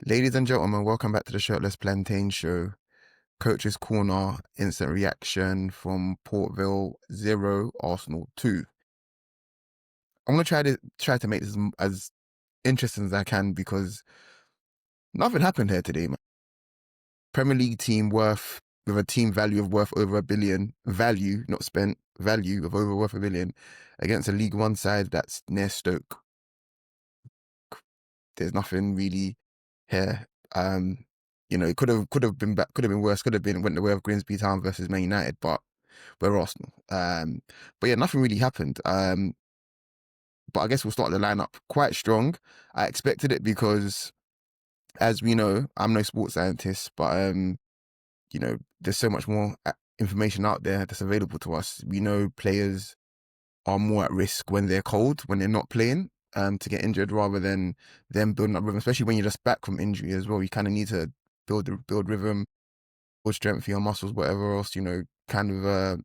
Ladies and gentlemen, welcome back to the Shirtless Plantain Show. Coach's Corner, instant reaction from Port Vale 0, Arsenal 2. I'm going to try to make this as interesting as I can because nothing happened here today, man. Premier League team with a team value of worth over £1 billion, value, not spent, value of over worth £1 billion, against a League One side that's near Stoke. There's nothing really here. It could have been worse. Could have went the way of Grimsby Town versus Man United, but we're Arsenal. But yeah, nothing really happened. But I guess we'll start the lineup quite strong. I expected it because, as we know, I'm no sports scientist, but there's so much more information out there that's available to us. We know players are more at risk when they're cold, when they're not playing, to get injured rather than them building up rhythm, especially when you're just back from injury as well. You kind of need to build rhythm, build strength for your muscles, whatever else, kind of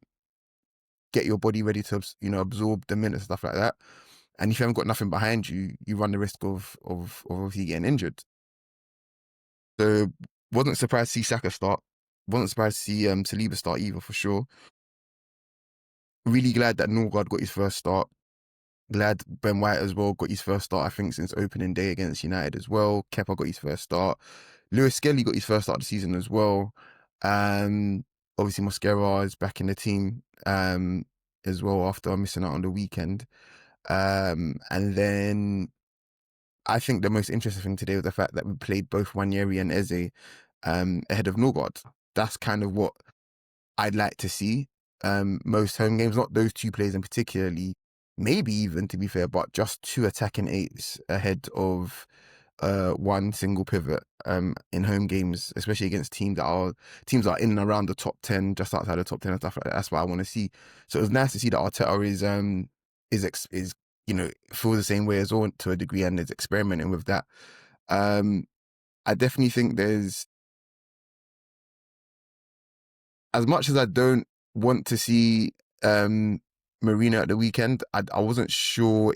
get your body ready to, absorb the minutes, stuff like that. And if you haven't got nothing behind you, you run the risk of obviously getting injured. So wasn't surprised to see Saka start. Wasn't surprised to see Saliba start either, for sure. Really glad that Norgard got his first start. Glad Ben White as well got his first start, I think, since opening day against United as well. Kepa got his first start. Lewis Skelly got his first start of the season as well. Obviously Mosquera is back in the team as well after missing out on the weekend. And then I think the most interesting thing today was the fact that we played both Wanyeri and Eze ahead of Norgard. That's kind of what I'd like to see. Most home games, not those two players in particularly, maybe even, to be fair, but just two attacking eights ahead of one single pivot in home games, especially against teams that are in and around the top 10, just outside the top 10 and stuff like that. That's what I want to see. So it was nice to see that Arteta is feels the same way as Owen to a degree and is experimenting with that. I definitely think there's, as much as I don't want to see Marino at the weekend, I wasn't sure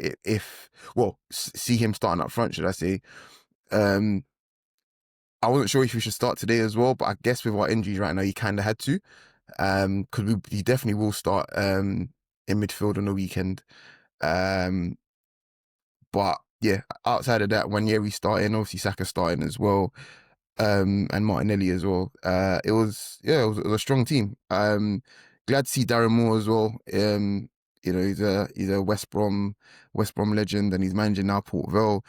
see him starting up front, should I say. I wasn't sure if he should start today as well, but I guess with our injuries right now, he kind of had to, because he definitely will start in midfield on the weekend. But yeah, outside of that, Wanyeri starting, obviously Saka starting as well, and Martinelli as well. It was a strong team. Glad to see Darren Moore as well. He's a West Brom legend, and he's managing now Port Vale.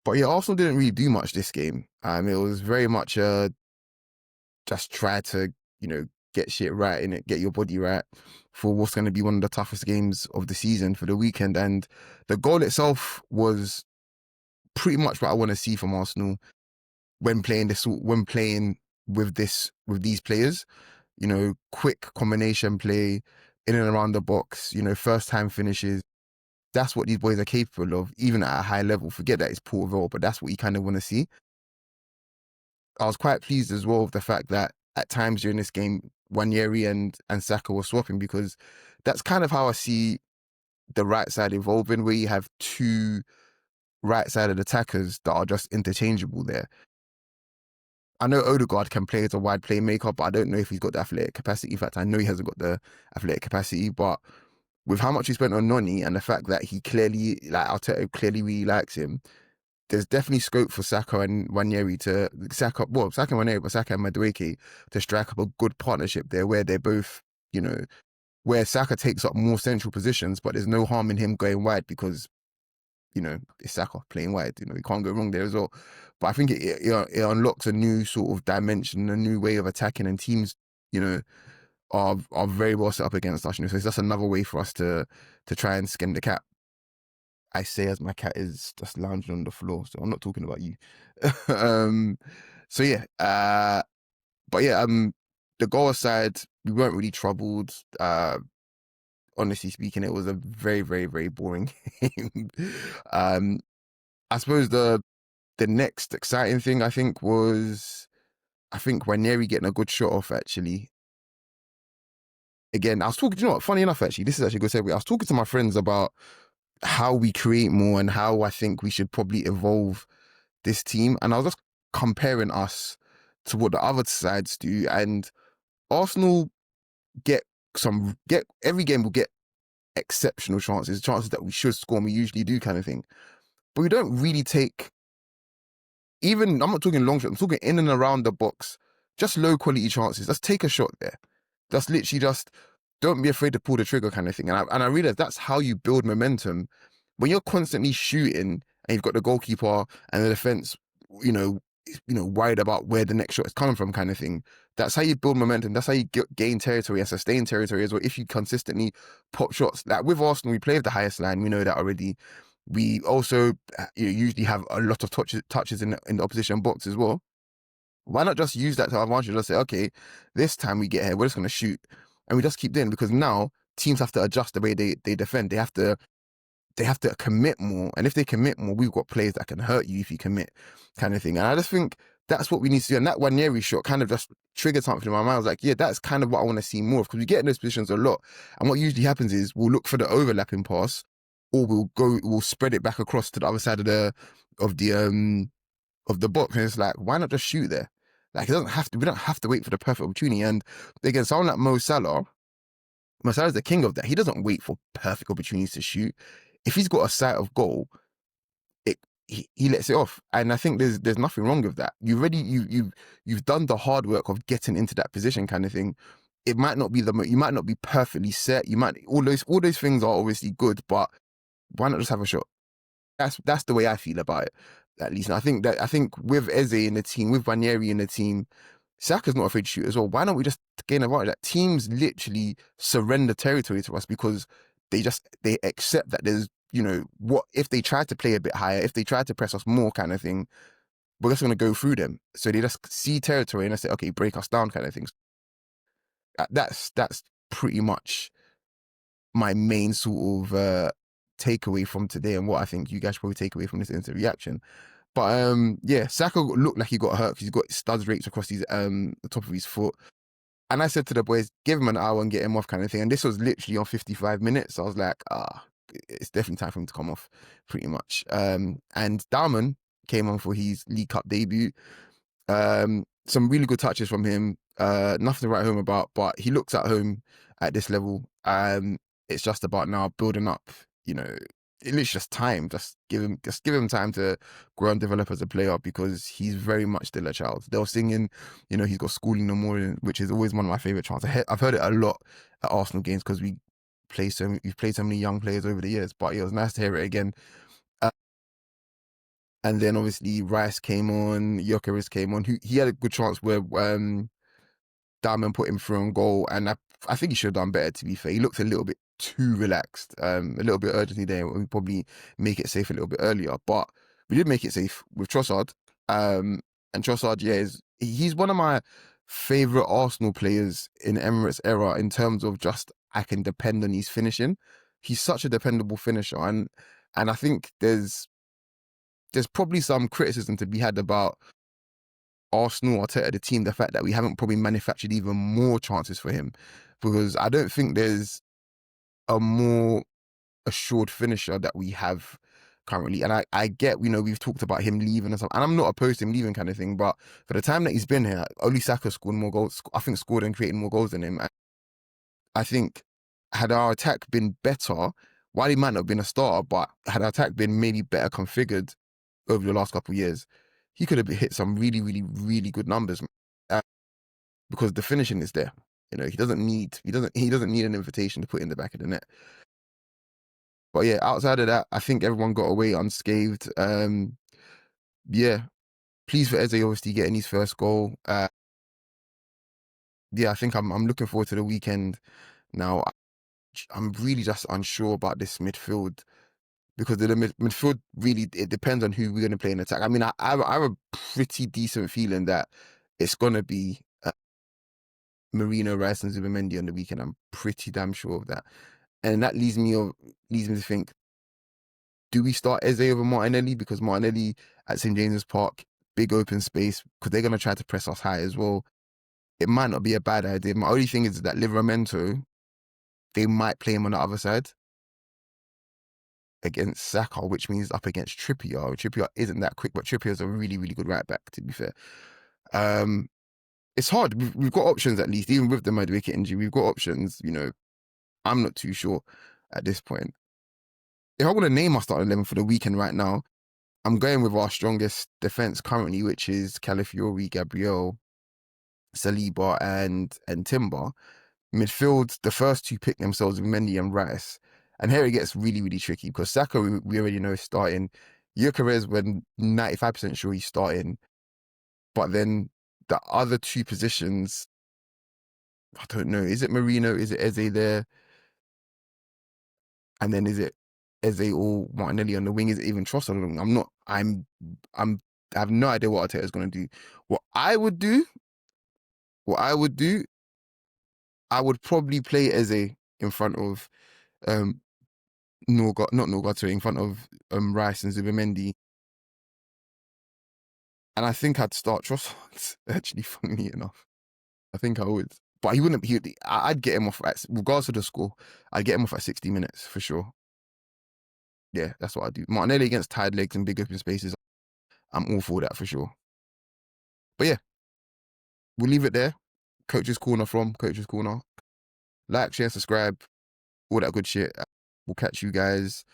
But yeah, Arsenal didn't really do much this game. It was very much just try to get shit right in it, get your body right for what's going to be one of the toughest games of the season for the weekend. And the goal itself was pretty much what I want to see from Arsenal when playing with these players. Quick combination play in and around the box, first time finishes. That's what these boys are capable of, even at a high level. Forget that it's Port Vale, but that's what you kind of want to see. I was quite pleased as well with the fact that at times during this game, Wanyeri and Saka were swapping, because that's kind of how I see the right side evolving, where you have two right-sided attackers that are just interchangeable there. I know Odegaard can play as a wide playmaker, but I don't know if he's got the athletic capacity. In fact, I know he hasn't got the athletic capacity, but with how much he spent on Noni and the fact that he clearly, Arteta clearly really likes him, there's definitely scope for Saka and Wanyeri Saka and Wanyeri, but Saka and Madueke to strike up a good partnership there, where they're both, where Saka takes up more central positions, but there's no harm in him going wide because, it's Saka playing wide. You can't go wrong there as well. But I think it unlocks a new sort of dimension, a new way of attacking, and teams, are very well set up against us. So it's just another way for us to try and skin the cat. I say as my cat is just lounging on the floor, so I'm not talking about you. So yeah, but yeah, the goal aside, we weren't really troubled. Honestly speaking, it was a very, very, very boring game. I suppose the next exciting thing I think Ranieri getting a good shot off, actually. Again, I was talking, funny enough, actually, this is actually a good segue. I was talking to my friends about how we create more and how I think we should probably evolve this team. And I was just comparing us to what the other sides do, and Arsenal get every game will get exceptional chances that we should score and we usually do kind of thing. But we don't really take, even, I'm not talking long shots, I'm talking in and around the box, just low quality chances. Let's take a shot there. That's literally just, don't be afraid to pull the trigger kind of thing. And I realize that's how you build momentum. When you're constantly shooting and you've got the goalkeeper and the defense, you know, worried about where the next shot is coming from kind of thing. That's how you build momentum. That's how you gain territory and sustain territory as well. If you consistently pop shots, like with Arsenal, we play with the highest line. We know that already. We also usually have a lot of touches in the opposition box as well. Why not just use that to our advantage? Just say, okay, this time we get here, we're just going to shoot, and we just keep doing it, because now teams have to adjust the way they defend. They have to commit more, and if they commit more, we've got players that can hurt you if you commit, kind of thing. And I just think that's what we need to do. And that Waneri shot kind of just triggered something in my mind. I was like, yeah, that's kind of what I want to see more of, because we get in those positions a lot. And what usually happens is we'll look for the overlapping pass, or we'll spread it back across to the other side of the box. And it's like, why not just shoot there? Like, we don't have to wait for the perfect opportunity. And again, someone like Mo Salah's the king of that. He doesn't wait for perfect opportunities to shoot. If he's got a sight of goal, he lets it off. And I think there's nothing wrong with that. You've done the hard work of getting into that position, kind of thing. It might not be you might not be perfectly set. You might all those things are obviously good, but why not just have a shot? That's the way I feel about it, at least. And I think with Eze in the team, with Ranieri in the team, Saka's not afraid to shoot as well. Why don't we just gain advantage? That teams literally surrender territory to us because they accept that there's, what if they try to play a bit higher, if they try to press us more, kind of thing, we're just going to go through them. So they just see territory and they say, okay, break us down, kind of things. That's pretty much my main sort of takeaway from today, and what I think you guys should probably take away from this instant reaction. But yeah, Saka looked like he got hurt because he's got studs rakes across the top of his foot. And I said to the boys, give him an hour and get him off, kind of thing. And this was literally on 55 minutes. So I was like, it's definitely time for him to come off, pretty much. And Dalman came on for his League Cup debut. Some really good touches from him. Nothing to write home about, but he looks at home at this level. It's just about now building up, it's literally just time. Just give him time to grow and develop as a player, because he's very much still a child. They were singing, he's got school in the morning, which is always one of my favorite chants. I've heard it a lot at Arsenal games because we've played so many young players over the years. But it was nice to hear it again. And then obviously Rice came on, Gyökeres came on. He had a good chance where Diamond put him through on goal, and I think he should have done better, to be fair. He looked a little bit too relaxed, a little bit urgency there. We probably make it safe a little bit earlier, but we did make it safe with Trossard. And Trossard, yeah, he's one of my favourite Arsenal players in Emirates era in terms of just, I can depend on his finishing. He's such a dependable finisher, and I think there's probably some criticism to be had about Arsenal, Arteta, the team, the fact that we haven't probably manufactured even more chances for him, because I don't think there's a more assured finisher that we have currently. And I get, we've talked about him leaving and stuff, and I'm not opposed to him leaving, kind of thing, but for the time that he's been here, only Saka scored more goals, I think scored and created more goals than him. And I think had our attack been better, while he might not have been a starter, but had our attack been maybe better configured over the last couple of years, he could have hit some really, really, really good numbers, because the finishing is there. He doesn't need an invitation to put in the back of the net. But yeah, outside of that, I think everyone got away unscathed. Yeah, pleased for Eze obviously getting his first goal. Yeah, I think I'm looking forward to the weekend now. I'm really just unsure about this midfield, because the midfield really, it depends on who we're going to play in attack. I mean, I have a pretty decent feeling that it's going to be Marino, Rice, and Zubimendi on the weekend. I'm pretty damn sure of that. And that leads me to think, do we start Eze over Martinelli? Because Martinelli at St. James's Park, big open space, because they're going to try to press us high as well. It might not be a bad idea. My only thing is that Livramento, they might play him on the other side. against Saka, which means up against Trippier. Trippier isn't that quick, but Trippier's a really, really good right back, to be fair. Um, it's hard. We've got options at least, even with the Madueke injury. We've got options. I'm not too sure at this point. If I want to name our starting 11 for the weekend right now, I'm going with our strongest defense currently, which is Calafiori, Gabriel, Saliba, and Timber. Midfield, the first two pick themselves, Mendy and Rice. And here it gets really, really tricky because Saka, we already know is starting. Gyökeres, we're 95% sure he's starting. But then the other two positions, I don't know. Is it Marino? Is it Eze there? And then is it Eze or Martinelli on the wing? Is it even Trossard on the wing? I have no idea what Arteta's going to do. What I would do, what I would do, I would probably play Eze in front of um not Norgard, sorry, in front of Rice and Zubimendi. And I think I'd start Trossard, actually, funnily enough. I think I would. But he wouldn't be, I'd get him off, regardless of the score, I'd get him off at 60 minutes for sure. Yeah, that's what I do. Martinelli against tired legs and big open spaces, I'm all for that for sure. But yeah, we'll leave it there. Coach's Corner from Coach's Corner. Like, share, subscribe, all that good shit. We'll catch you guys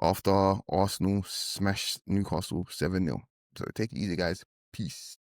after Arsenal smash Newcastle 7-0. So take it easy, guys. Peace.